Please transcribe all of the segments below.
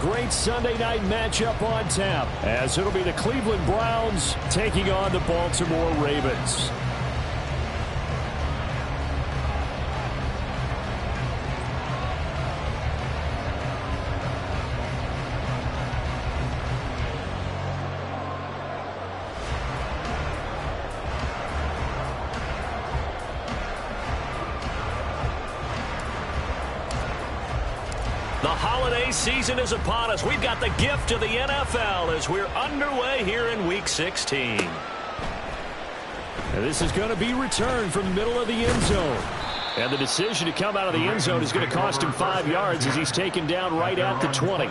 great Sunday night matchup on tap, as it'll be the Cleveland Browns taking on the Baltimore Ravens. The holiday season is upon us. We've got the gift of the NFL as we're underway here in Week 16. And this is going to be returned from the middle of the end zone. And the decision to come out of the end zone is going to cost him 5 yards as he's taken down right at the 20.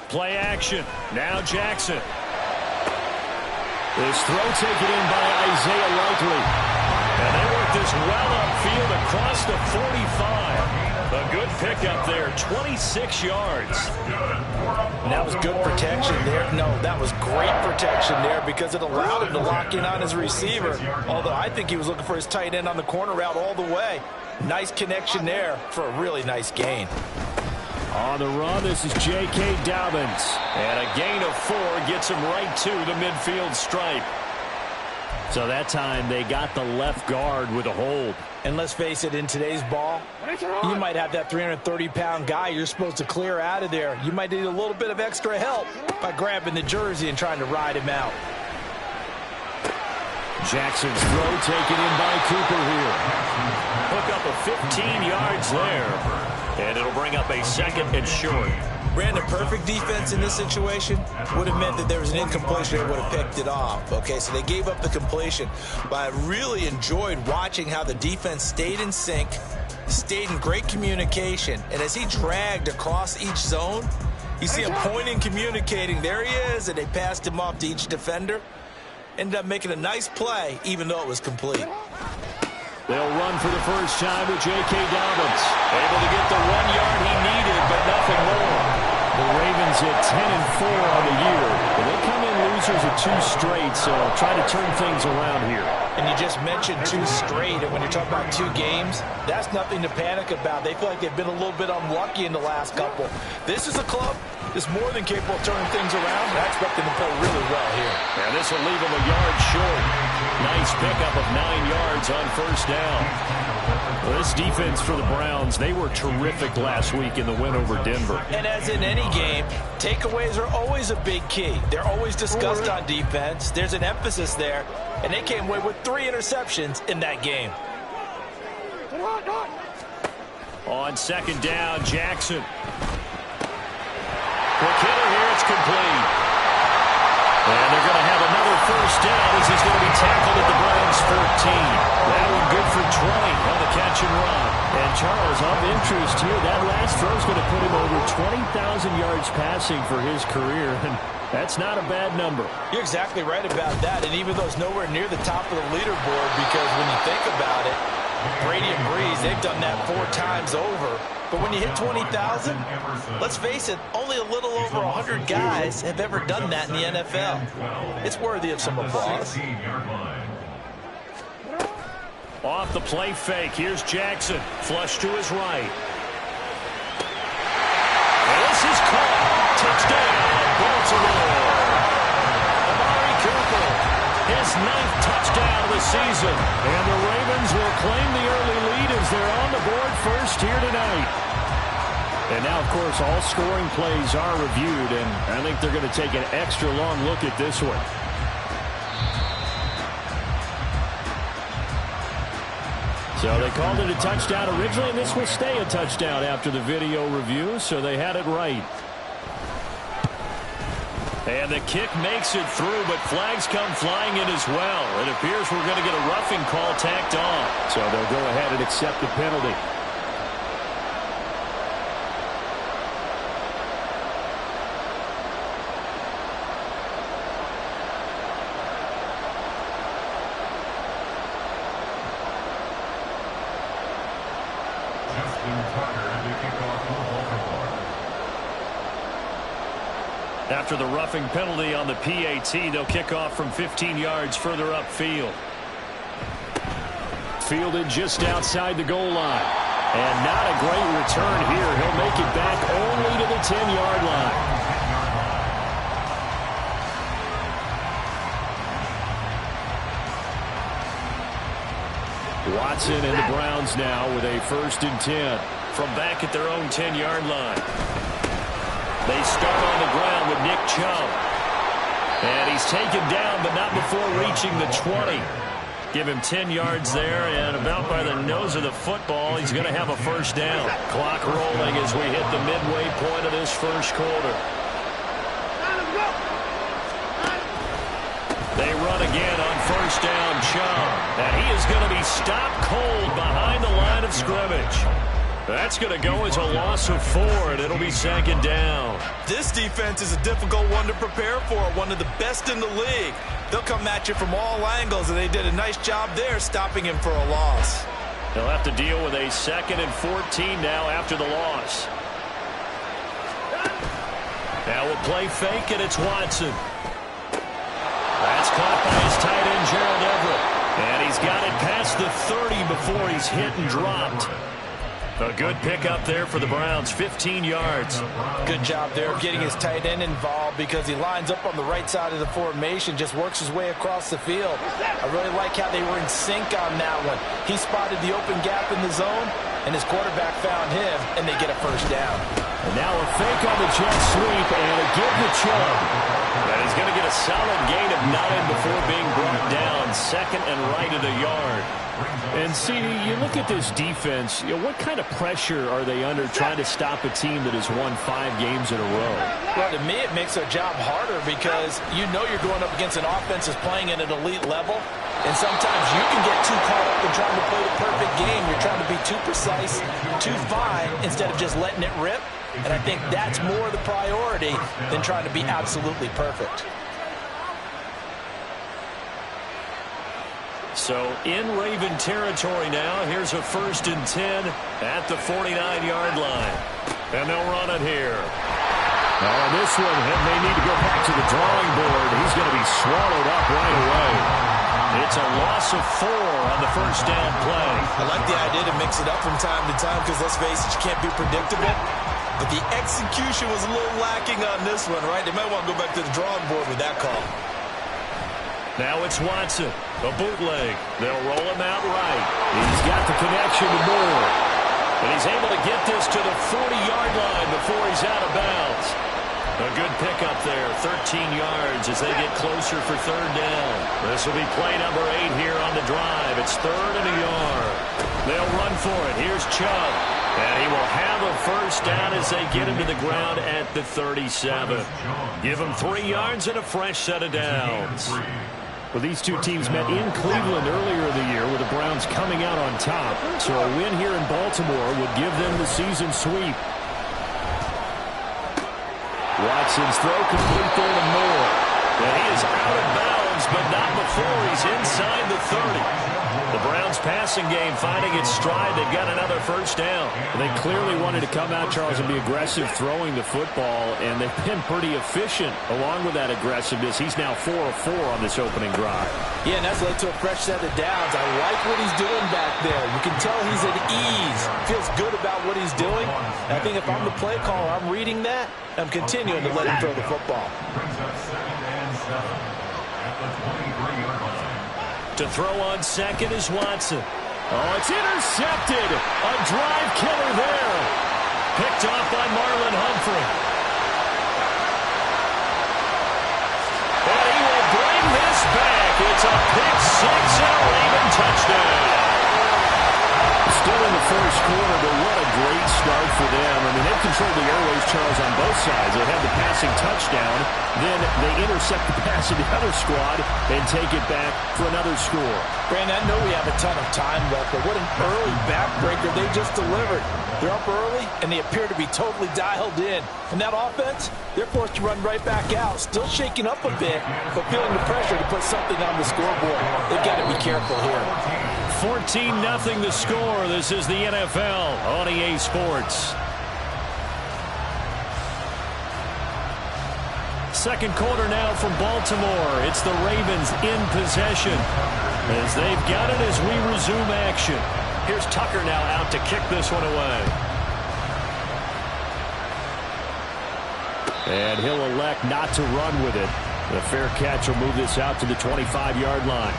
Play action. Now Jackson. This throw taken in by Isaiah Likely. And they work this well upfield across the 45. A good pickup there, 26 yards. And that was good protection there. No, that was great protection there because it allowed him to lock in on his receiver. Although I think he was looking for his tight end on the corner route all the way. Nice connection there for a really nice gain. On the run, this is J.K. Dobbins. And a gain of 4 gets him right to the midfield stripe. So that time they got the left guard with a hold. And let's face it, in today's ball, you might have that 330-pound guy you're supposed to clear out of there. You might need a little bit of extra help by grabbing the jersey and trying to ride him out. Jackson's throw taken in by Cooper here. Hook up a 15 yards there. And it'll bring up a second and short. Brandon, perfect defense in this situation would have meant that there was an incompletion. They would have picked it off. Okay, so they gave up the completion. But I really enjoyed watching how the defense stayed in sync, stayed in great communication. And as he dragged across each zone, you see him pointing, communicating. There he is, and they passed him off to each defender. Ended up making a nice play, even though it was complete. They'll run for the first time with J.K. Dobbins. Able to get the 1 yard he needed, but nothing more. The Ravens at 10-4 on the year. And they come in losers of 2 straight, so try to turn things around here. And you just mentioned 2 straight, and when you're talking about 2 games, that's nothing to panic about. They feel like they've been a little bit unlucky in the last couple. This is a club that's more than capable of turning things around, and I expect them to play really well here. And this will leave them a yard short. Nice pickup of 9 yards on first down. Well, this defense for the Browns, they were terrific last week in the win over Denver. And as in any game, takeaways are always a big key. They're always discussed on defense. There's an emphasis there, and they came away with 3 interceptions in that game. On second down, Jackson. Quick hitter here, it's complete. And they're going to have another first down as he's going to be tackled at the Browns' 14. That one good for 20 on the catch and run. And Charles, of interest here, that last throw is going to put him over 20,000 yards passing for his career. And that's not a bad number. You're exactly right about that. And even though it's nowhere near the top of the leaderboard, because when you think about it, Brady and Breeze, they've done that 4 times over. But when you hit 20,000, let's face it, only a little over 100 guys have ever done that in the NFL. It's worthy of some applause. Off the play fake, here's Jackson. Flush to his right. And this is caught. Touchdown, Baltimore. Amari Cooper, his 9th touchdown of the season. And the Ravens will claim the early lead as they're on the board first here tonight. And now, of course, all scoring plays are reviewed, and I think they're going to take an extra long look at this one. So they called it a touchdown originally, and this will stay a touchdown after the video review, so they had it right. And the kick makes it through, but flags come flying in as well. It appears we're going to get a roughing call tacked on. So they'll go ahead and accept the penalty. After the roughing penalty on the PAT, they'll kick off from 15 yards further upfield. Fielded just outside the goal line. And not a great return here. He'll make it back only to the 10-yard line. Watson and the Browns now with a 1st and 10 from back at their own 10-yard line. They start on the ground with Nick Chubb. And he's taken down, but not before reaching the 20. Give him 10 yards there, and about by the nose of the football, he's going to have a 1st down. Clock rolling as we hit the midway point of this 1st quarter. They run again on 1st down, Chubb. And he is going to be stopped cold behind the line of scrimmage. That's going to go as a loss of 4, and it'll be 2nd down. This defense is a difficult one to prepare for, one of the best in the league. They'll come at you from all angles, and they did a nice job there stopping him for a loss. They'll have to deal with a 2nd and 14 now after the loss. Now we'll play fake, and it's Watson. That's caught by his tight end, Gerald Everett. And he's got it past the 30 before he's hit and dropped. A good pickup there for the Browns, 15 yards. Good job there getting his tight end involved because he lines up on the right side of the formation, just works his way across the field. I really like how they were in sync on that one. He spotted the open gap in the zone, and his quarterback found him, and they get a 1st down. And now a fake on the jet sweep, and a give to Chubb. And he's going to get a solid gain of 9 before being brought down, 2nd and right of the yard. And, CD, you look at this defense, what kind of pressure are they under trying to stop a team that has won 5 games in a row? Well, to me, it makes their job harder because you know you're going up against an offense that's playing at an elite level. And sometimes you can get too caught up in trying to play the perfect game. You're trying to be too precise, too fine, instead of just letting it rip. And I think that's more the priority than trying to be absolutely perfect. So in Raven territory now, here's a 1st and 10 at the 49-yard line. And they'll run it here. Now on this one, and they need to go back to the drawing board. He's going to be swallowed up right away. It's a loss of 4 on the 1st down play. I like the idea to mix it up from time to time because, let's face it, you can't be predictable. But the execution was a little lacking on this one, right? They might want to go back to the drawing board with that call. Now it's Watson, a bootleg. They'll roll him out right. He's got the connection to Moore. And he's able to get this to the 40-yard line before he's out of bounds. A good pickup there, 13 yards as they get closer for 3rd down. This will be play number 8 here on the drive. It's 3rd and a yard. They'll run for it. Here's Chubb. And he will have a 1st down as they get him to the ground at the 37. Give him 3 yards and a fresh set of downs. Well, these two teams met in Cleveland earlier in the year with the Browns coming out on top. So a win here in Baltimore would give them the season sweep. Watson's throw complete there to Moore. And he is out of bounds, but not before he's inside the 30. The Browns passing game finding its stride. They've got another 1st down. They clearly wanted to come out, Charles, and be aggressive throwing the football, and they've been pretty efficient along with that aggressiveness. He's now 4 of 4 on this opening drive. Yeah, and that's led to a fresh set of downs. I like what he's doing back there. You can tell he's at ease. Feels good about what he's doing. And I think if I'm the play caller, I'm reading that. I'm continuing to let him throw the football. To throw on 2nd is Watson. Oh, it's intercepted. A drive killer there. Picked off by Marlon Humphrey. And he will bring this back. It's a pick 6 and a Raven touchdown. Still in the 1st quarter, but what a great start for them. I mean, they've controlled the airways, Charles, on both sides. They have the passing touchdown. Then they intercept the pass of the other squad and take it back for another score. Brandon, I know we have a ton of time left, but what an early backbreaker they just delivered. They're up early, and they appear to be totally dialed in. And that offense, they're forced to run right back out. Still shaking up a bit, but feeling the pressure to put something on the scoreboard. They've got to be careful here. 14-0 the score. This is the NFL on EA Sports. Second quarter now from Baltimore. It's the Ravens in possession as they've got it as we resume action. Here's Tucker now out to kick this one away. And he'll elect not to run with it. The fair catch will move this out to the 25-yard line.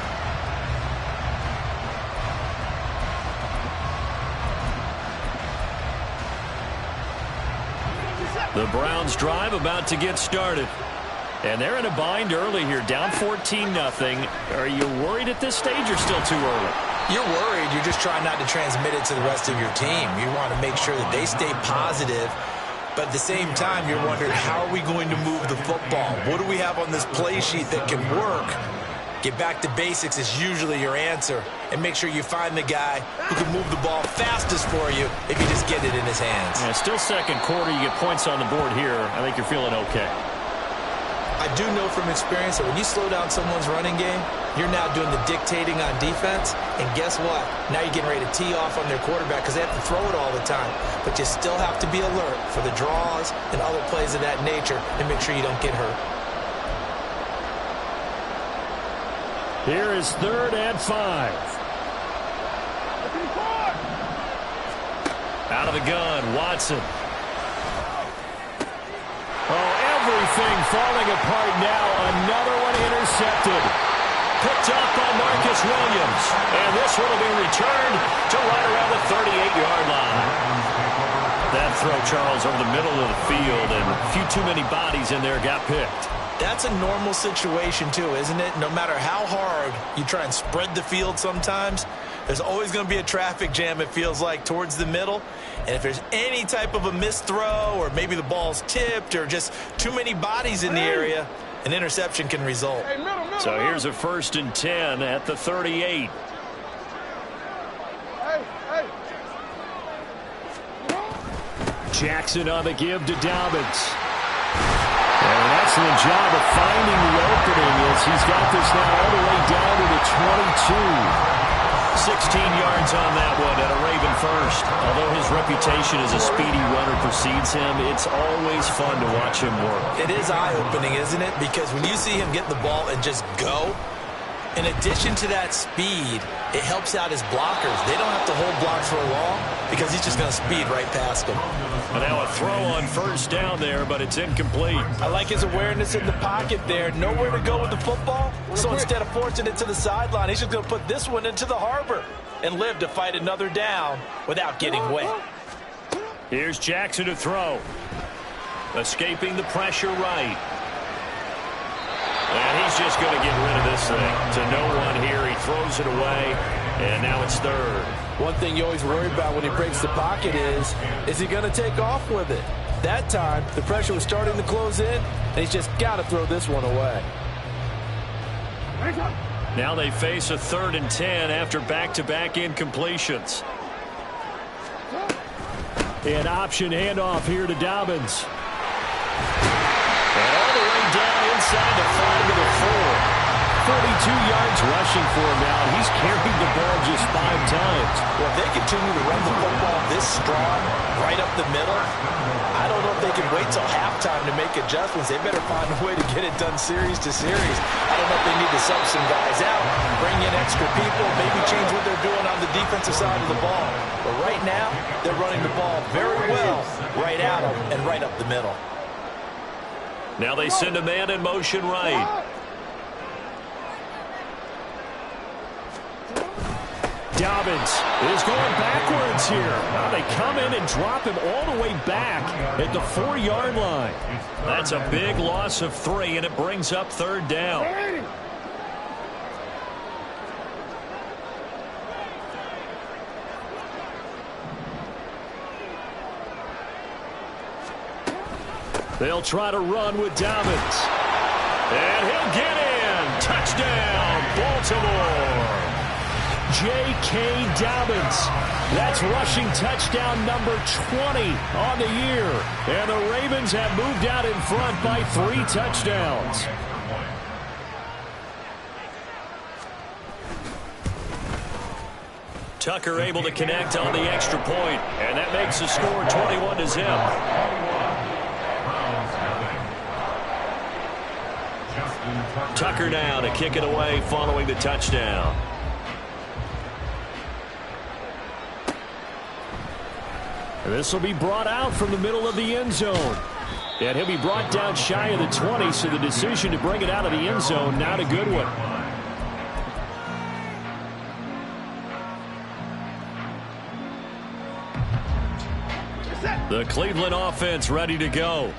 The Browns drive about to get started. And they're in a bind early here, down 14-0. Are you worried at this stage or still too early? You're worried. You're just trying not to transmit it to the rest of your team. You want to make sure that they stay positive. But at the same time, you're wondering, how are we going to move the football? What do we have on this play sheet that can work? Get back to basics is usually your answer. And make sure you find the guy who can move the ball fastest for you if you just get it in his hands. Yeah, still second quarter. You get points on the board here. I think you're feeling okay. I do know from experience that when you slow down someone's running game, you're now doing the dictating on defense. And guess what? Now you're getting ready to tee off on their quarterback because they have to throw it all the time. But you still have to be alert for the draws and other plays of that nature and make sure you don't get hurt. Here is 3rd and 5. Out of the gun, Watson. Oh, everything falling apart now. Another one intercepted. Picked up by Marcus Williams. And this one will be returned to right around the 38-yard line. That throw, Charles, over the middle of the field, and a few too many bodies in there got picked. That's a normal situation, too, isn't it? No matter how hard you try and spread the field sometimes, there's always going to be a traffic jam, it feels like, towards the middle. And if there's any type of a missed throw or maybe the ball's tipped or just too many bodies in the area, an interception can result. So here's a 1st and 10 at the 38. Jackson on the give to Dobbins. And an excellent job of finding the opening as he's got this now all the way down to the 22. 16 yards on that one at a Raven first. Although his reputation as a speedy runner precedes him, it's always fun to watch him work. It is eye-opening, isn't it? Because when you see him get the ball and just go, in addition to that speed, it helps out his blockers. They don't have to hold blocks for long because he's just going to speed right past them. And now a throw on 1st down there, but it's incomplete. I like his awareness in the pocket there. Nowhere to go with the football. So instead of forcing it to the sideline, he's just going to put this one into the harbor and live to fight another down without getting wet. Here's Jackson to throw. Escaping the pressure right. And he's just going to get rid of this thing to no one here. He throws it away, and now it's 3rd. One thing you always worry about when he breaks the pocket is he going to take off with it? That time, the pressure was starting to close in, and he's just got to throw this one away. Now they face a 3rd and 10 after back-to-back incompletions. An option handoff here to Dobbins. And all the way down inside the 5 to the 4. 42 yards rushing for him now. He's carried the ball just 5 times. Well, if they continue to run the football this strong right up the middle, I don't know if they can wait till halftime to make adjustments. They better find a way to get it done series to series. I don't know if they need to sub some guys out, bring in extra people, maybe change what they're doing on the defensive side of the ball. But right now, they're running the ball very well right at them and right up the middle. Now they send a man in motion right. Dobbins is going backwards here. Now they come in and drop him all the way back at the 4-yard line. That's a big loss of 3, and it brings up 3rd down. They'll try to run with Dobbins. And he'll get in. Touchdown, Baltimore. J.K. Dobbins. That's rushing touchdown number 20 on the year. And the Ravens have moved out in front by 3 touchdowns. Tucker able to connect on the extra point, and that makes the score 21-0. Tucker now to kick it away following the touchdown. And this will be brought out from the middle of the end zone. And he'll be brought down shy of the 20, so the decision to bring it out of the end zone, not a good one. The Cleveland offense ready to go.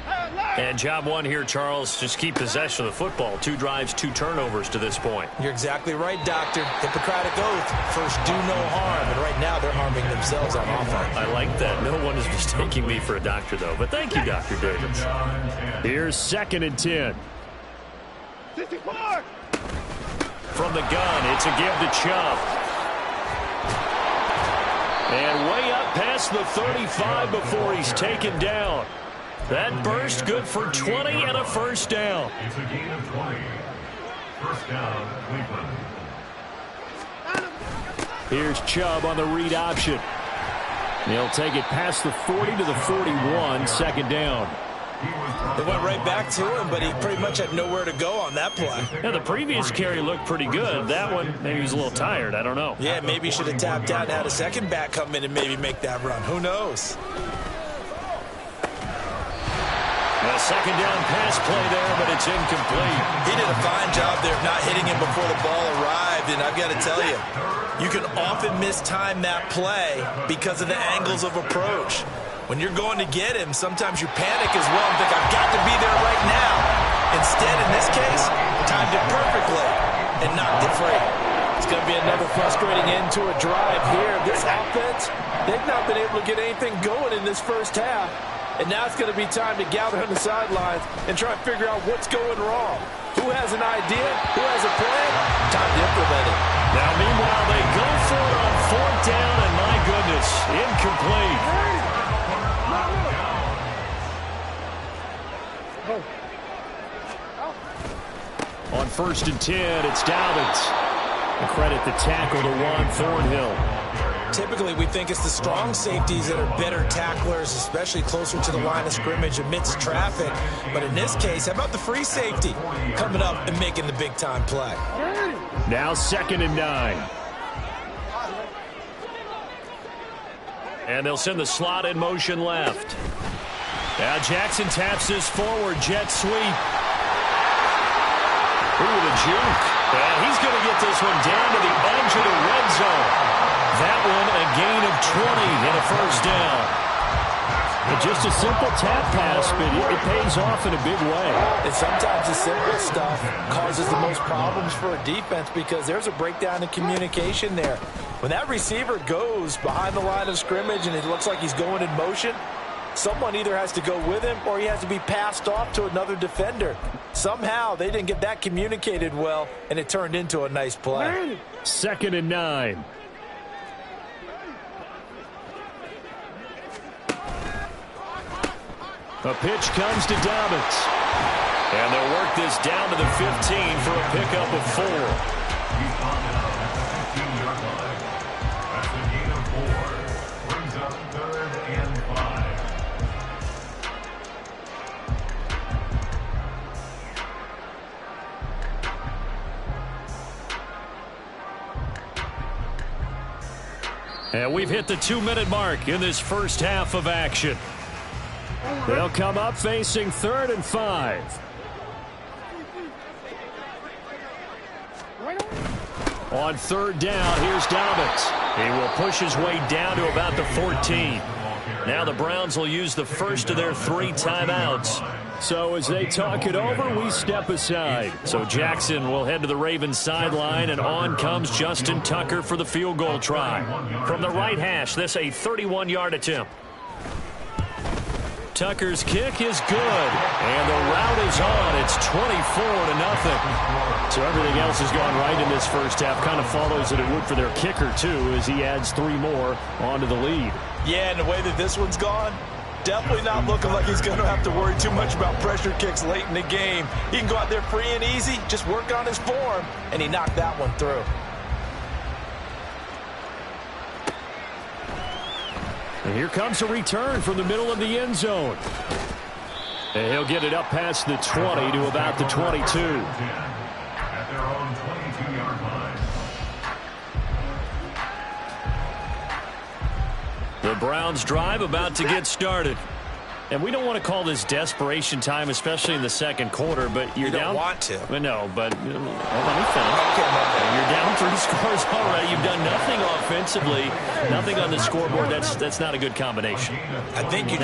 And job one here, Charles, just keep possession of the football. 2 drives, 2 turnovers to this point. You're exactly right, Doctor. Hippocratic oath. First, do no harm. And right now, they're harming themselves on offense. I like that. No one is mistaking me for a doctor, though. But thank you, Dr. Davis. Here's 2nd and 10. 64. From the gun, it's a give to Chubb. And way up past the 35 before he's taken down. That burst good for 20 and a first down. It's a gain of 20. First down, Cleveland. Here's Chubb on the read option. He'll take it past the 40 to the 41, 2nd down. They went right back to him, but he pretty much had nowhere to go on that play. Yeah, the previous carry looked pretty good. That one, maybe he was a little tired. I don't know. Yeah, maybe he should have tapped out and had a second back come in and maybe make that run. Who knows? A 2nd down pass play there, but it's incomplete. He did a fine job there of not hitting him before the ball arrived, and I've got to tell you, you can often mistime that play because of the angles of approach. When you're going to get him, sometimes you panic as well and think, I've got to be there right now. Instead, in this case, timed it perfectly and knocked it free. It's going to be another frustrating end to a drive here. This offense, they've not been able to get anything going in this first half. And now it's going to be time to gather on the sidelines and try and figure out what's going wrong. Who has an idea? Who has a plan? Time to implement it. Now, meanwhile, they go for it on 4th down, and my goodness, incomplete. On 1st and 10, it's Dobbins. And credit the tackle to Juan Thornhill. Typically, we think it's the strong safeties that are better tacklers, especially closer to the line of scrimmage amidst traffic. But in this case, how about the free safety coming up and making the big-time play? Now 2nd and 9. And they'll send the slot in motion left. Now Jackson taps this forward jet sweep. Ooh, the juke. And he's going to get this one down to the edge of the red zone. That one a gain of 20 and a first down. But just a simple tap pass, but it pays off in a big way. And sometimes the simple stuff causes the most problems for a defense because there's a breakdown in communication there. When that receiver goes behind the line of scrimmage and it looks like he's going in motion, someone either has to go with him or he has to be passed off to another defender. Somehow they didn't get that communicated well, and it turned into a nice play. 2nd and 9. A pitch comes to Dobbins. And they'll work this down to the 15 for a pickup of 4. He's on down at the 15-yard line. That's a gain of 4. Brings up 3rd and 5. And we've hit the 2-minute mark in this first half of action. They'll come up facing 3rd and 5. On 3rd down, here's Dobbins. He will push his way down to about the 14. Now the Browns will use the first of their 3 timeouts. So as they talk it over, we step aside. So Jackson will head to the Ravens sideline, and on comes Justin Tucker for the field goal try. From the right hash, this a 31-yard attempt. Tucker's kick is good, and the route is on. It's 24-0. So everything else has gone right in this first half. Kind of follows that it would for their kicker, too, as he adds 3 more onto the lead. Yeah, and the way that this one's gone, definitely not looking like he's going to have to worry too much about pressure kicks late in the game. He can go out there free and easy, just work on his form, and he knocked that one through. And here comes a return from the middle of the end zone. And he'll get it up past the 20 to about the 22. their own 22-yard line. The Browns drive about to get started. And we don't want to call this desperation time, especially in the second quarter, but you're down. You don't want to. No, but let me finish. Okay. You're down 3 scores already. You've done nothing offensively, nothing on the scoreboard. That's not a good combination. I think you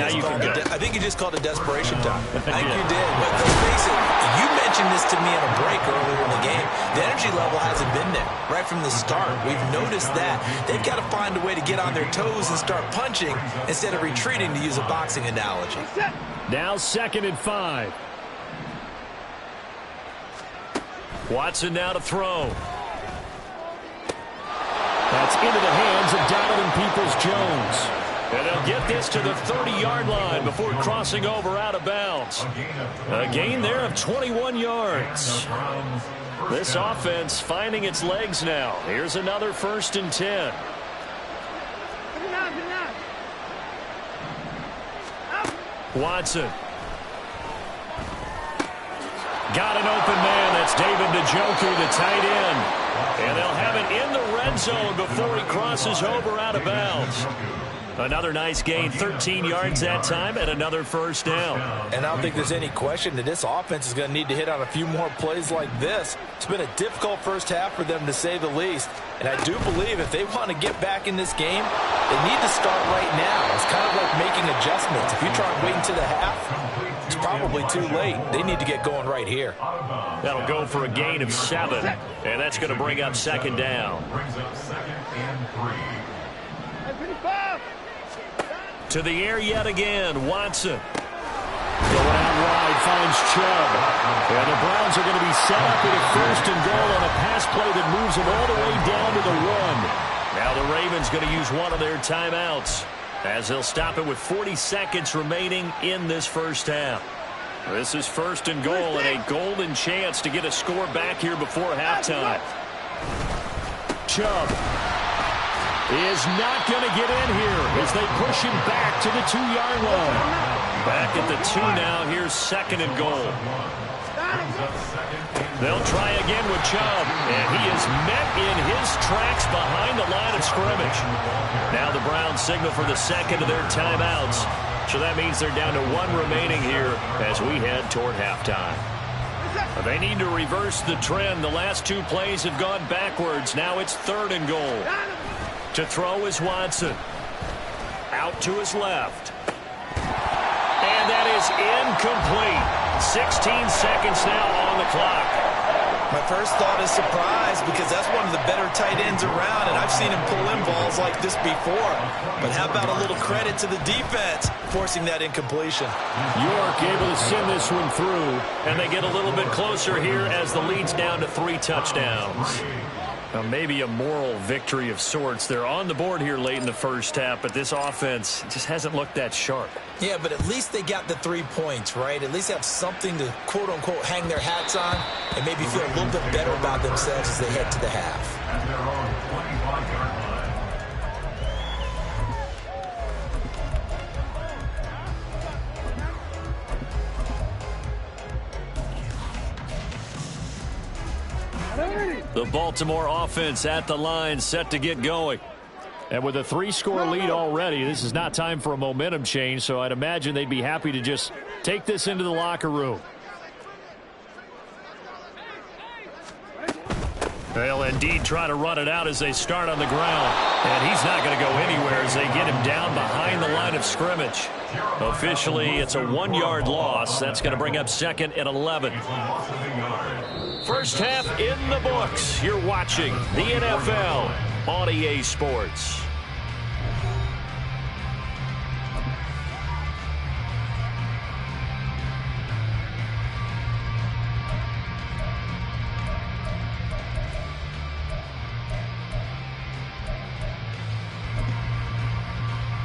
just called it desperation time. I think Yeah. you did. But let's face it, you mentioned this to me in a break earlier in the game. The energy level hasn't been there right from the start. We've noticed that. They've got to find a way to get on their toes and start punching instead of retreating, to use a boxing analogy. Now 2nd and 5. Watson now to throw. That's into the hands of Donovan Peoples-Jones. And they'll get this to the 30-yard line before crossing over out of bounds. A gain there of 21 yards. This offense finding its legs now. Here's another 1st and 10. Watson. Got an open man. That's David Njoku, the tight end. And they'll have it in the red zone before he crosses over out of bounds. Another nice gain, 13 yards that time, and another 1st down. And I don't think there's any question that this offense is going to need to hit on a few more plays like this. It's been a difficult first half for them, to say the least. And I do believe if they want to get back in this game, they need to start right now. It's kind of like making adjustments. If you try and wait until the half, it's probably too late. They need to get going right here. That'll go for a gain of 7, and that's going to bring up 2nd down. Brings up 2nd and 3. To the air yet again, Watson. Going out wide, finds Chubb. And the Browns are going to be set up with a 1st and goal on a pass play that moves them all the way down to the 1. Now the Ravens going to use one of their timeouts, as they'll stop it with 40 seconds remaining in this first half. This is 1st and goal and a golden chance to get a score back here before halftime. Chubb is not going to get in here as they push him back to the 2-yard line. Back at the 2 now. Here's 2nd and goal. They'll try again with Chubb, and he is met in his tracks behind the line of scrimmage. Now the Browns signal for the 2nd of their timeouts. So that means they're down to 1 remaining here as we head toward halftime. They need to reverse the trend. The last 2 plays have gone backwards. Now it's 3rd and goal. To throw is Watson. Out to his left. And that is incomplete. 16 seconds now on the clock. My first thought is surprise, because that's one of the better tight ends around, and I've seen him pull in balls like this before. But how about a little credit to the defense forcing that incompletion? York able to send this one through, and they get a little bit closer here as the lead's down to 3 touchdowns. Now, maybe a moral victory of sorts. They're on the board here late in the first half, but this offense just hasn't looked that sharp. Yeah, but at least they got the 3 points, right? At least have something to, quote-unquote, hang their hats on and maybe feel a little bit better about themselves as they head to the half. At their own 25-yard line. The Baltimore offense at the line, set to get going. And with a 3-score lead already, this is not time for a momentum change, so I'd imagine they'd be happy to just take this into the locker room. They'll indeed try to run it out as they start on the ground. And he's not going to go anywhere as they get him down behind the line of scrimmage. Officially, it's a 1-yard loss. That's going to bring up 2nd and 11. First half in the books. You're watching the NFL on EA Sports.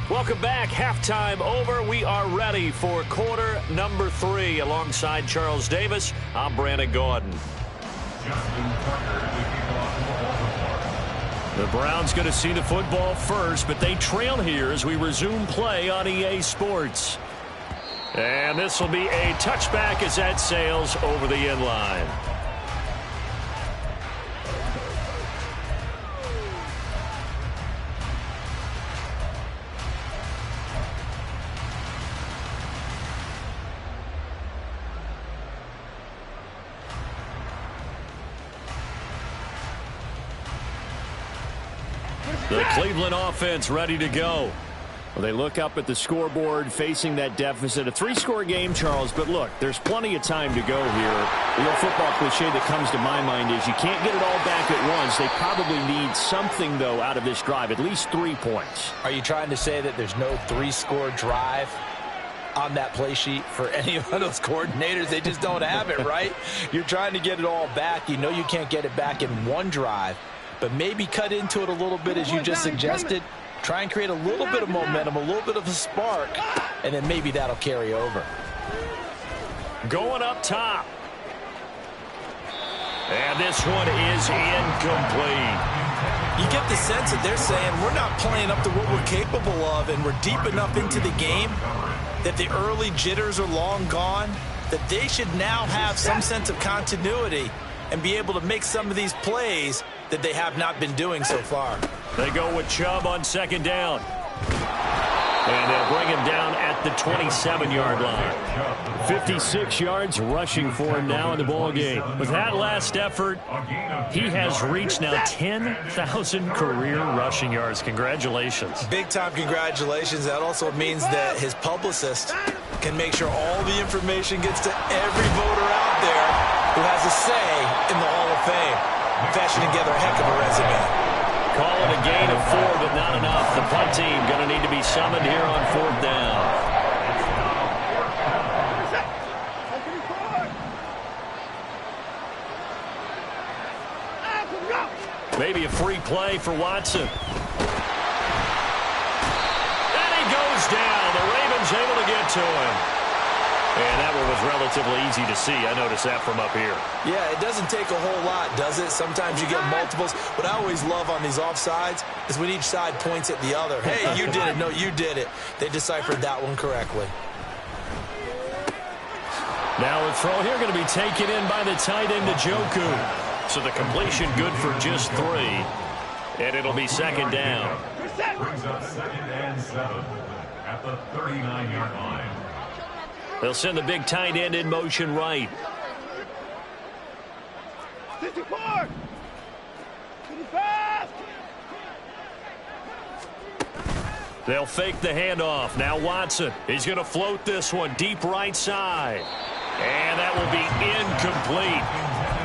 Welcome back. Halftime over. We are ready for quarter number 3. Alongside Charles Davis, I'm Brandon Gordon. The Browns going to see the football first, but they trail here as we resume play on EA Sports. And this will be a touchback as that sails over the end line. The Cleveland offense ready to go. Well, they look up at the scoreboard facing that deficit. A 3-score game, Charles, but look, there's plenty of time to go here. The old football cliche that comes to my mind is you can't get it all back at once. They probably need something, though, out of this drive, at least 3 points. Are you trying to say that there's no 3-score drive on that play sheet for any of those coordinators? They just don't have it, right? You're trying to get it all back. You know you can't get it back in one drive, but maybe cut into it a little bit as you just suggested. Try and create a little bit of momentum, a little bit of a spark, and then maybe that'll carry over. Going up top. And this one is incomplete. You get the sense that they're saying we're not playing up to what we're capable of, and we're deep enough into the game that the early jitters are long gone, that they should now have some sense of continuity and be able to make some of these plays that they have not been doing so far. They go with Chubb on second down. And they'll bring him down at the 27-yard line. 56 yards rushing for him now in the ballgame. With that last effort, he has reached now 10,000 career rushing yards. Congratulations. Big-time congratulations. That also means that his publicist can make sure all the information gets to every voter out there who has a say in the Hall of Fame. Fashioning together a heck of a resume. Call it a gain of 4, but not enough. The punt team going to need to be summoned here on 4th down. Maybe a free play for Watson. And he goes down. The Ravens able to get to him. And that one was relatively easy to see. I noticed that from up here. Yeah, it doesn't take a whole lot, does it? Sometimes you get multiples. What I always love on these offsides is when each side points at the other. Hey, you did it. No, you did it. They deciphered that one correctly. Now a throw here going to be taken in by the tight end, Njoku. So the completion good for just 3. And it'll be second down. Brings up 2nd and 7 at the 39-yard line. They'll send the big tight end in motion right. They'll fake the handoff. Now Watson. He's going to float this one deep right side. And that will be incomplete.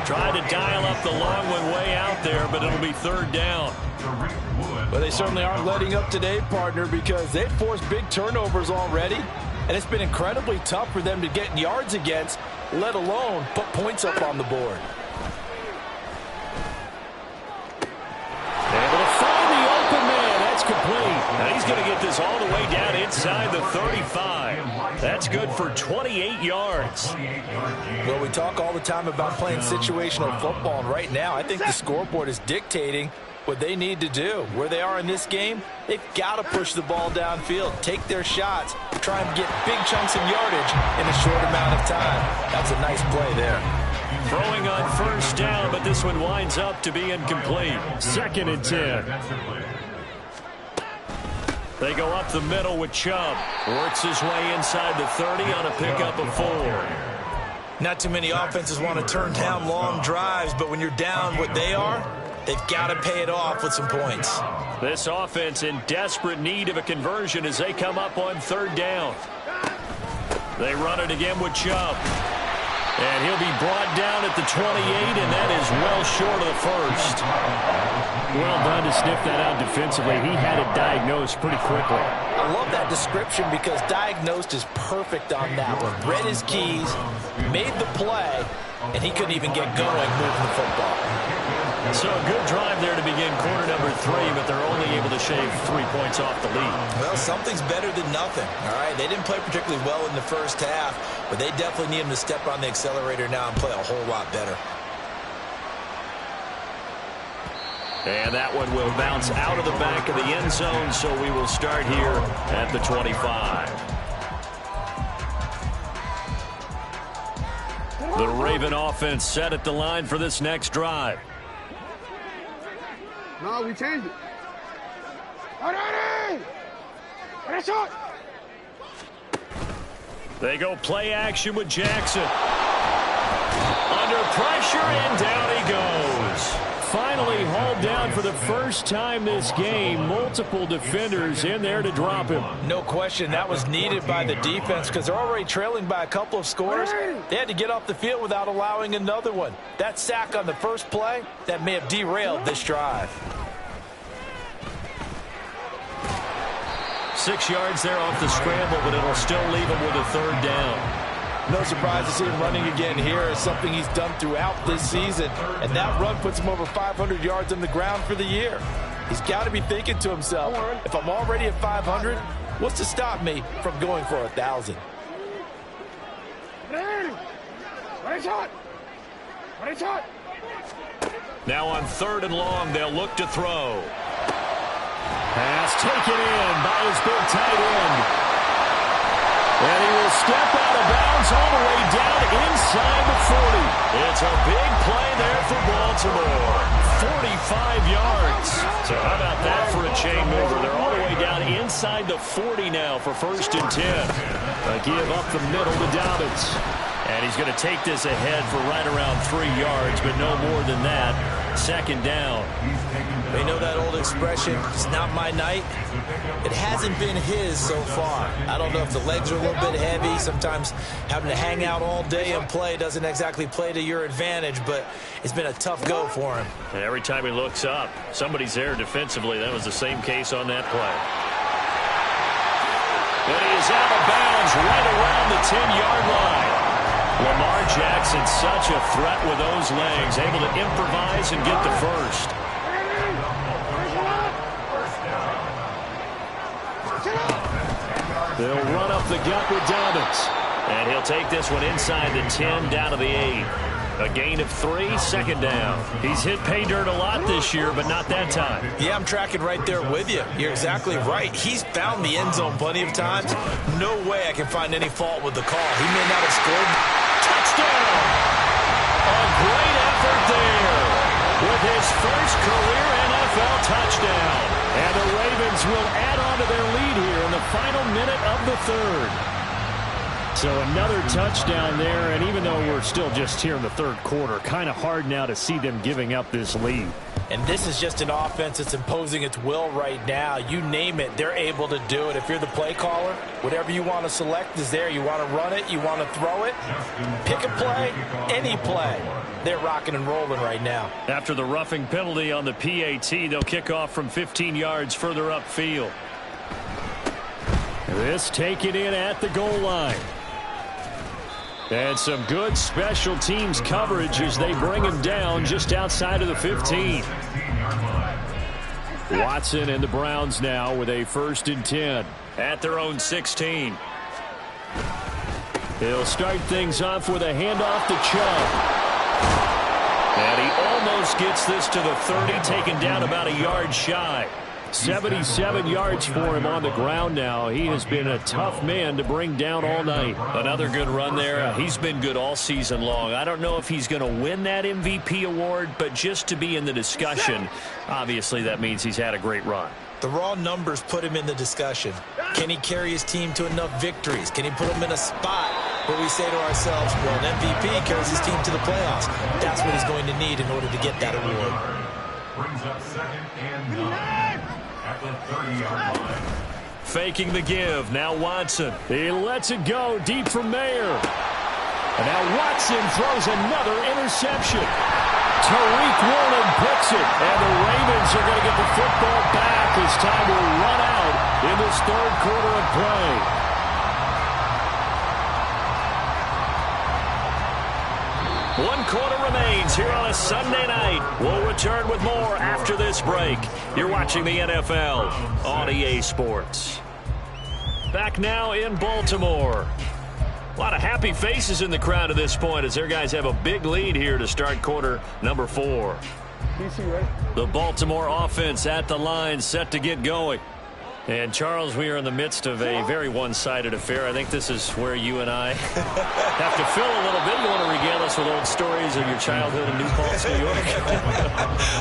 Tried to dial up the long one way out there, but it'll be 3rd down. But they certainly aren't letting up today, partner, because they've forced big turnovers already. And it's been incredibly tough for them to get yards against, let alone put points up on the board. Able to find the open man. That's complete. Now he's going to get this all the way down inside the 35. That's good for 28 yards. Well, we talk all the time about playing situational football, and right now I think the scoreboard is dictating what they need to do. Where they are in this game, they've got to push the ball downfield, take their shots, try and get big chunks of yardage in a short amount of time. That's a nice play there. Throwing on 1st down, but this one winds up to be incomplete. 2nd and 10. They go up the middle with Chubb. Works his way inside the 30 on a pickup of 4. Not too many offenses want to turn down long drives, but when you're down what they are, they've got to pay it off with some points. This offense in desperate need of a conversion as they come up on 3rd down. They run it again with Chubb. And he'll be brought down at the 28, and that is well short of the 1st. Well done to sniff that out defensively. He had it diagnosed pretty quickly. I love that description because diagnosed is perfect on that one. Read his keys, made the play, and he couldn't even get going moving the football. So a good drive there to begin quarter number 3, but they're only able to shave 3 points off the lead. Well, something's better than nothing, all right? They didn't play particularly well in the first half, but they definitely need them to step on the accelerator now and play a whole lot better. And that one will bounce out of the back of the end zone, so we will start here at the 25. The Raven offense set at the line for this next drive. No, we changed it. They go play action with Jackson. Under pressure, and down he goes. finally hauled down for the first time this game. Multiple defenders in there to drop him. No question, that was needed by the defense because they're already trailing by a couple of scores. They had to get off the field without allowing another one. That sack on the first play, that may have derailed this drive. 6 yards there off the scramble, but it'll still leave him with a third down. No surprise to see him running again here. It's something he's done throughout this season. And that run puts him over 500 yards on the ground for the year. He's got to be thinking to himself, if I'm already at 500, what's to stop me from going for 1,000? Now on 3rd and long, they'll look to throw. Pass taken in by his big tight end. And he will step out of bounds all the way down inside the 40. It's a big play there for Baltimore. 45 yards. So how about that for a chain mover? They're all the way down inside the 40 now for 1st and 10. A give up the middle to Dobbins. And he's going to take this ahead for right around 3 yards, but no more than that. 2nd down. They know that old expression, it's not my night. It hasn't been his so far. I don't know if the legs are a little bit heavy. Sometimes having to hang out all day and play doesn't exactly play to your advantage, but it's been a tough go for him. And every time he looks up, somebody's there defensively. That was the same case on that play. And he is out of bounds right around the 10-yard line. Lamar Jackson, such a threat with those legs, able to improvise and get the first. They'll run up the gut with Dobbins. And he'll take this one inside the 10, down to the 8. A gain of 3, 2nd down. He's hit pay dirt a lot this year, but not that time. Yeah, I'm tracking right there with you. You're exactly right. He's found the end zone plenty of times. No way I can find any fault with the call. He may not have scored. Touchdown! A great effort there with his first career NFL touchdown. And the Ravens will add on to their lead here in the final minute of the 3rd. So another touchdown there, and even though we're still just here in the 3rd quarter, kind of hard now to see them giving up this lead. And this is just an offense that's imposing its will right now. You name it, they're able to do it. If you're the play caller, whatever you want to select is there. You want to run it, you want to throw it, pick a play, any play. They're rocking and rolling right now. After the roughing penalty on the PAT, they'll kick off from 15 yards further upfield. This taken in at the goal line. And some good special teams coverage as they bring him down just outside of the 15. Watson and the Browns now with a 1st and 10 at their own 16. He'll start things off with a handoff to Chubb. And he almost gets this to the 30, taken down about a yard shy. 77 yards for him on the ground now. He has been a tough man to bring down all night. Another good run there. He's been good all season long. I don't know if he's going to win that MVP award, but just to be in the discussion, obviously that means he's had a great run. The raw numbers put him in the discussion. Can he carry his team to enough victories? Can he put them in a spot where we say to ourselves, well, an MVP carries his team to the playoffs. That's what he's going to need in order to get that award. Brings up 2nd and 9 at the 30-yard line. Faking the give. Now Watson. He lets it go deep from Mayer. And now Watson throws another interception. Tariq Woolen picks it. And the Ravens are going to get the football back as time will run out in this 3rd quarter of play. One quarter remains here on a Sunday night. We'll return with more after this break. You're watching the NFL on EA Sports. Back now in Baltimore. A lot of happy faces in the crowd at this point as their guys have a big lead here to start quarter number 4. The Baltimore offense at the line set to get going. And, Charles, we are in the midst of a very one-sided affair. I think this is where you and I have to fill a little bit. You want to regale us with old stories of your childhood in New Paltz, New York?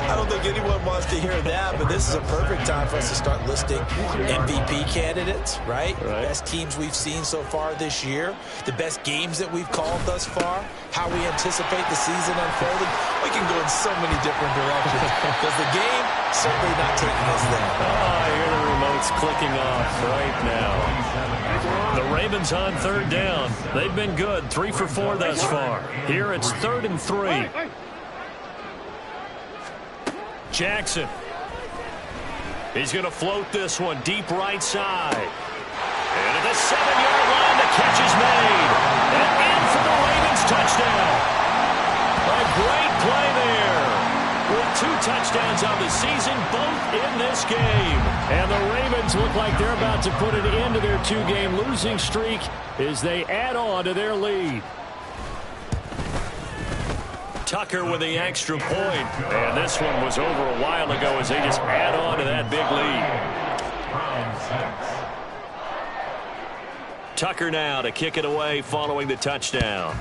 I don't think anyone wants to hear that, but this is a perfect time for us to start listing MVP candidates, right? Best teams we've seen so far this year, the best games that we've called thus far, how we anticipate the season unfolding. We can go in so many different directions because the game certainly not taking us there. Oh, I hear the remote's clicking off right now. The Ravens on third down. They've been good, 3 for 4 thus far. Here it's 3rd and 3. Jackson. He's going to float this one deep right side. And at the 7-yard line, the catch is made. And in for the Ravens touchdown. A great play there. With 2 touchdowns on the season, both in this game. And the Ravens look like they're about to put an end to their 2-game losing streak as they add on to their lead. Tucker with the extra point. And this one was over a while ago as they just add on to that big lead. Tucker now to kick it away following the touchdown.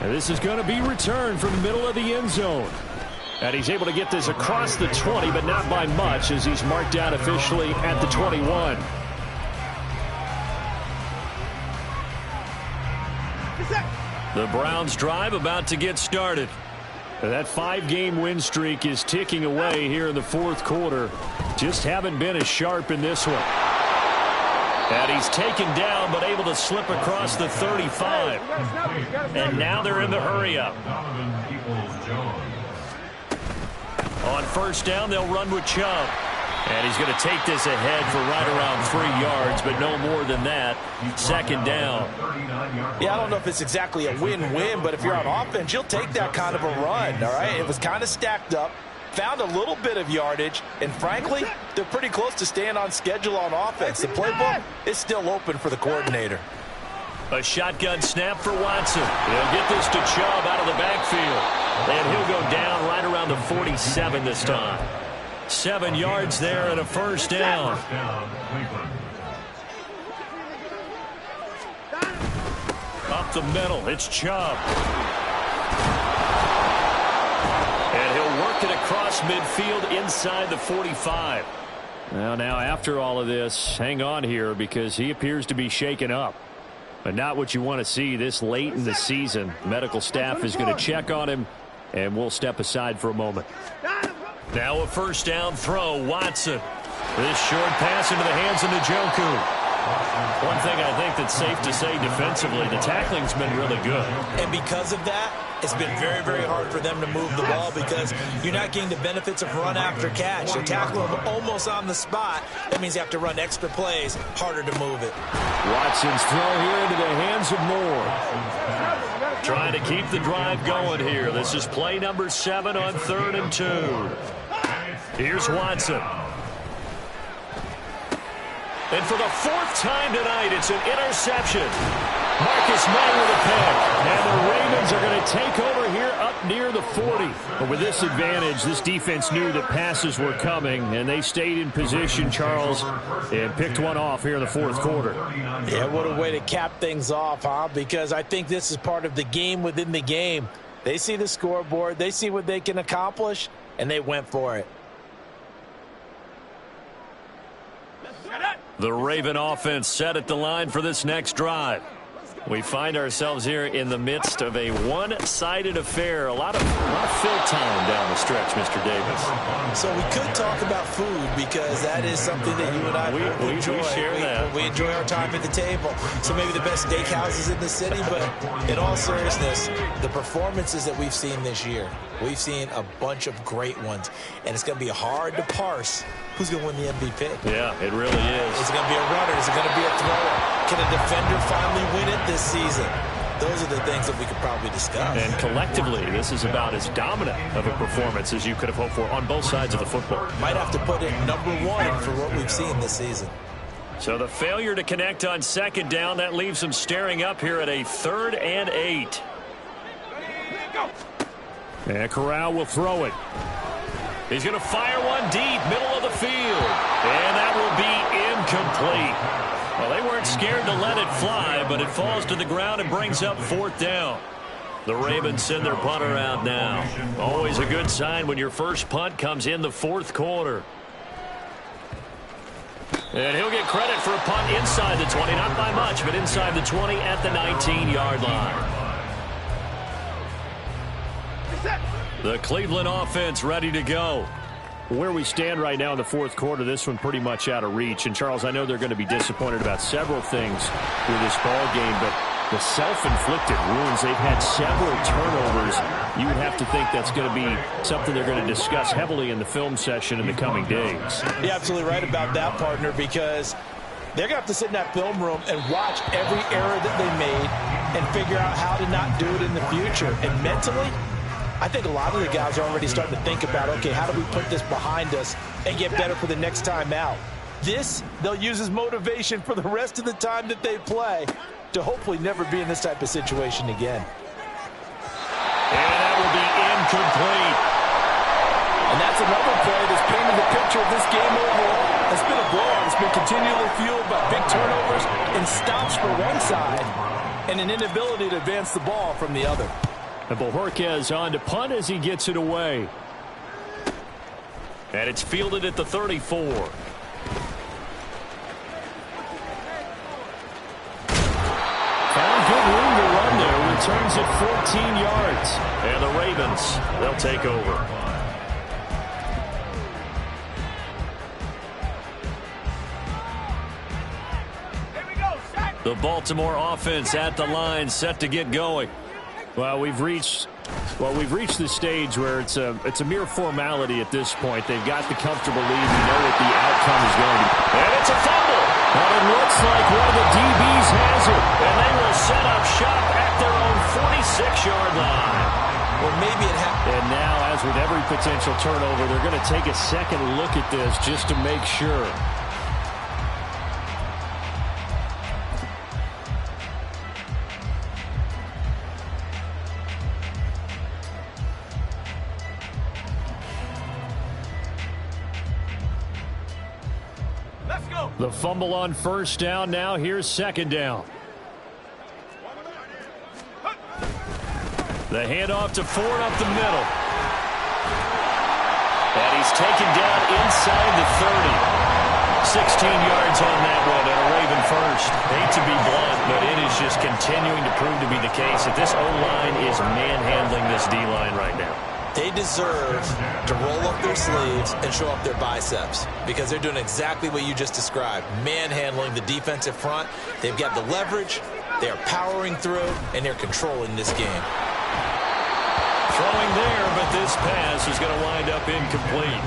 And this is going to be returned from the middle of the end zone. And he's able to get this across the 20, but not by much as he's marked down officially at the 21. The Browns drive about to get started. That 5-game win streak is ticking away here in the 4th quarter. Just haven't been as sharp in this one. And he's taken down, but able to slip across the 35. And now they're in the hurry-up. On first down, they'll run with Chubb. And he's going to take this ahead for right around 3 yards, but no more than that. 2nd down. Yeah, I don't know if it's exactly a win-win, but if you're on offense, you'll take that kind of a run, all right? It was kind of stacked up. Found a little bit of yardage, and frankly, they're pretty close to staying on schedule on offense. The playbook is still open for the coordinator. A shotgun snap for Watson. He'll get this to Chubb out of the backfield. And he'll go down right around the 47 this time. 7 yards there and a first down. Up the middle, it's Chubb. And he'll work it across midfield inside the 45. Now after all of this, hang on here because he appears to be shaken up. But not what you want to see this late in the season. Medical staff is going to check on him, and we'll step aside for a moment. Now a first down throw, Watson. This short pass into the hands of Njoku. One thing I think that's safe to say defensively, the tackling's been really good. And because of that, it's been very, very hard for them to move the ball because you're not getting the benefits of run after catch. They tackle them almost on the spot. That means you have to run extra plays, harder to move it. Watson's throw here into the hands of Moore. Trying to keep the drive going here. This is play number 7 on 3rd and 2. Here's Watson. And for the 4th time tonight, it's an interception. Marcus May with a pick. And the Ravens are going to take over here up near the 40. But with this advantage, this defense knew that passes were coming, and they stayed in position, Charles, and picked one off here in the 4th quarter. Yeah, what a way to cap things off, huh? Because I think this is part of the game within the game. They see the scoreboard, they see what they can accomplish, and they went for it. The Raven offense set at the line for this next drive. We find ourselves here in the midst of a one-sided affair. A lot of fill time down the stretch, Mr. Davis. So we could talk about food because that is something that you and I enjoy. We share that. We enjoy our time at the table. So maybe the best steakhouses in the city, but in all seriousness, the performances that we've seen this year, we've seen a bunch of great ones, and it's going to be hard to parse who's going to win the MVP. Yeah, it really is. Is it going to be a runner? Is it going to be a thrower? Can a defender finally win it this season? Those are the things that we could probably discuss. And collectively, this is about as dominant of a performance as you could have hoped for on both sides of the football. Might have to put it number 1 for what we've seen this season. So the failure to connect on 2nd down, that leaves them staring up here at a 3rd and 8. And Corral will throw it. He's going to fire one deep, middle of the field. And that will be incomplete. Well, they weren't scared to let it fly, but it falls to the ground and brings up 4th down. The Ravens send their punter out now. Always a good sign when your first punt comes in the 4th quarter. And he'll get credit for a punt inside the 20, not by much, but inside the 20 at the 19-yard line. The Cleveland offense ready to go. Where we stand right now in the 4th quarter, this one pretty much out of reach. And, Charles, I know they're going to be disappointed about several things with this ball game, but the self-inflicted wounds, they've had several turnovers. You would have to think that's going to be something they're going to discuss heavily in the film session in the coming days. You're absolutely right about that, partner, because they're going to have to sit in that film room and watch every error that they made and figure out how to not do it in the future. And mentally, I think a lot of the guys are already starting to think about, okay, how do we put this behind us and get better for the next time out? This, they'll use as motivation for the rest of the time that they play to hopefully never be in this type of situation again. And that will be incomplete. And that's another play that's painted the picture of this game overall. It's been a blowout. It's been continually fueled by big turnovers and stops for one side and an inability to advance the ball from the other. And Bojorquez on to punt as he gets it away. And it's fielded at the 34. Found good room to run there. Returns it 14 yards. And the Ravens, they'll take over. The Baltimore offense at the line, set to get going. Well, we've reached the stage where it's a mere formality at this point. They've got the comfortable lead. We know what the outcome is going to be. And it's a fumble. But it looks like one of the DBs has it. And they will set up shop at their own 46-yard line. Or maybe it happened. And now, as with every potential turnover, they're going to take a second look at this just to make sure. The fumble on first down. Now here's second down. The handoff to Ford up the middle. And he's taken down inside the 30. 16 yards on that one and a Raven first. Hate to be blunt, but it is just continuing to prove to be the case that this O-line is manhandling this D-line right now. They deserve to roll up their sleeves and show up their biceps because they're doing exactly what you just described, manhandling the defensive front. They've got the leverage, they're powering through, and they're controlling this game. Throwing there, but this pass is going to wind up incomplete.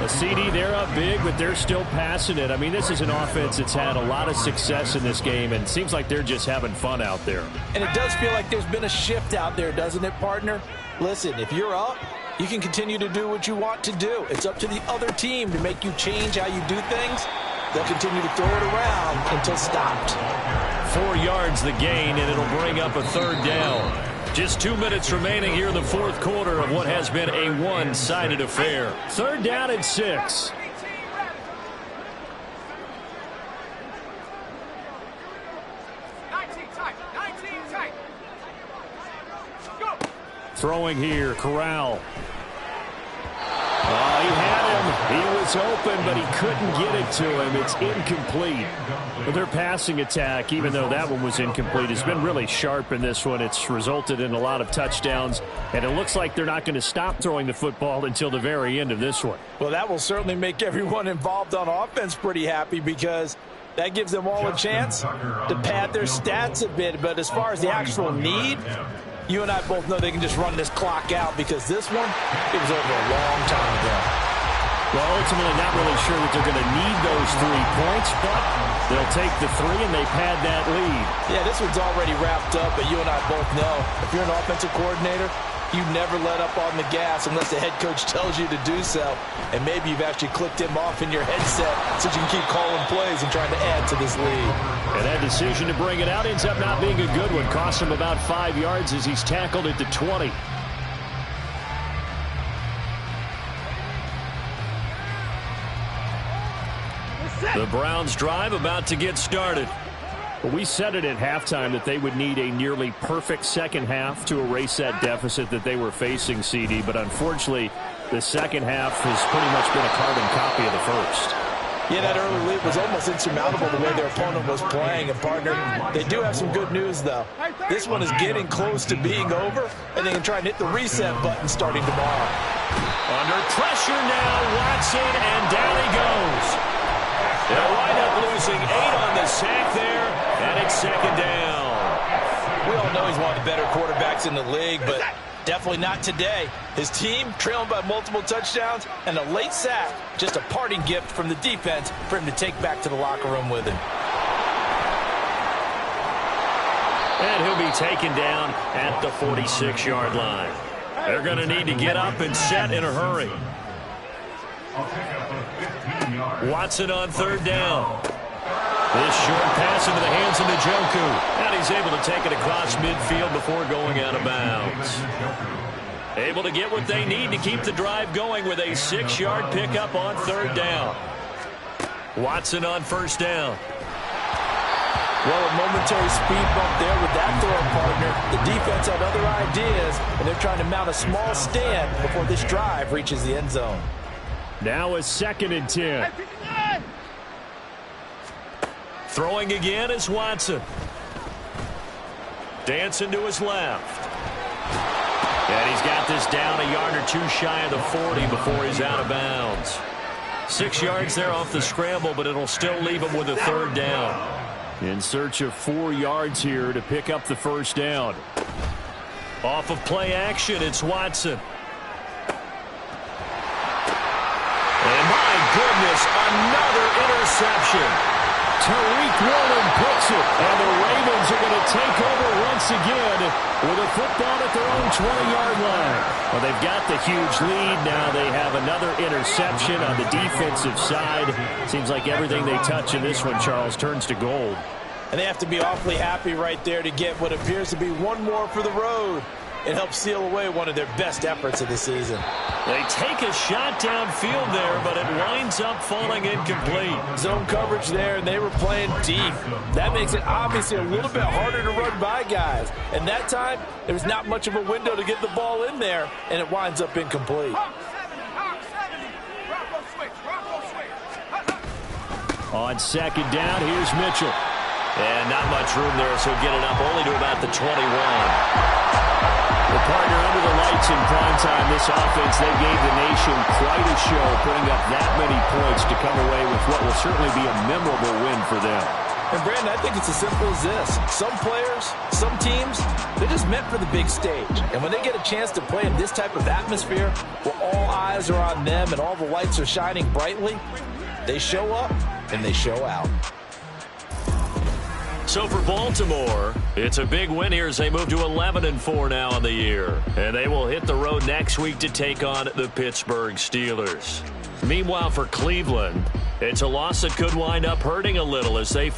A CD, they're up big, but they're still passing it. I mean, this is an offense that's had a lot of success in this game, and it seems like they're just having fun out there. And it does feel like there's been a shift out there, doesn't it, partner? Listen, if you're up, you can continue to do what you want to do. It's up to the other team to make you change how you do things. They'll continue to throw it around until stopped. 4 yards the gain, and it'll bring up a third down. Just 2 minutes remaining here in the fourth quarter of what has been a one-sided affair. Third down and 6. Throwing here, Corral. He had him. He was open, but he couldn't get it to him. It's incomplete. But their passing attack, even though that one was incomplete, has been really sharp in this one. It's resulted in a lot of touchdowns, and it looks like they're not going to stop throwing the football until the very end of this one. Well, that will certainly make everyone involved on offense pretty happy because that gives them all a chance to pad their stats a bit. But as far as the actual need, you and I both know they can just run this clock out because this one, it was over a long time ago. Well, ultimately not really sure that they're going to need those 3 points, but they'll take the 3 and they pad that lead. Yeah, this one's already wrapped up, but you and I both know if you're an offensive coordinator, you never let up on the gas unless the head coach tells you to do so. And maybe you've actually clicked him off in your headset so you can keep calling plays and trying to add to this lead. And that decision to bring it out ends up not being a good one. Cost him about 5 yards as he's tackled at the 20. The Browns drive about to get started. Well, we said it at halftime that they would need a nearly perfect second half to erase that deficit that they were facing, CD. But unfortunately, the second half has pretty much been a carbon copy of the first. Yeah, that early lead was almost insurmountable the way their opponent was playing. And, partner, they do have some good news, though. This one is getting close to being over, and they can try and hit the reset button starting tomorrow. Under pressure now, Watson, and down he goes. They'll wind up losing 8 on the sack there, and it's second down. We all know he's one of the better quarterbacks in the league, but definitely not today. His team trailing by multiple touchdowns, and a late sack, just a parting gift from the defense for him to take back to the locker room with him. And he'll be taken down at the 46-yard line. They're going to need to get up and set in a hurry. Watson on third down. This short pass into the hands of Njoku. And he's able to take it across midfield before going out of bounds. Able to get what they need to keep the drive going with a 6-yard pickup on third down. Watson on first down. Well, a momentary speed bump there with that throw, partner. The defense had other ideas, and they're trying to mount a small stand before this drive reaches the end zone. Now a 2nd and 10. Throwing again is Watson. Dancing to his left. And he's got this down a yard or two shy of the 40 before he's out of bounds. 6 yards there off the scramble, but it'll still leave him with a third down. In search of 4 yards here to pick up the first down. Off of play action, it's Watson. And my goodness, another interception. Tariq Woolen picks it, and the Ravens are going to take over once again with a football at their own 20-yard line. Well, they've got the huge lead. Now they have another interception on the defensive side. Seems like everything they touch in this one, Charles, turns to gold. And they have to be awfully happy right there to get what appears to be one more for the road. It helps seal away one of their best efforts of the season. They take a shot downfield there, but it winds up falling incomplete. Zone coverage there, and they were playing deep. That makes it obviously a little bit harder to run by guys. And that time, there was not much of a window to get the ball in there, and it winds up incomplete. On second down, here's Mitchell. And not much room there, so get it up only to about the 21. The partner under the lights in primetime, this offense, they gave the nation quite a show, putting up that many points to come away with what will certainly be a memorable win for them. And, Brandon, I think it's as simple as this. Some players, some teams, they're just meant for the big stage. And when they get a chance to play in this type of atmosphere, where all eyes are on them and all the lights are shining brightly, they show up and they show out. So for Baltimore, it's a big win here as they move to 11-4 now on the year. And they will hit the road next week to take on the Pittsburgh Steelers. Meanwhile, for Cleveland, it's a loss that could wind up hurting a little as they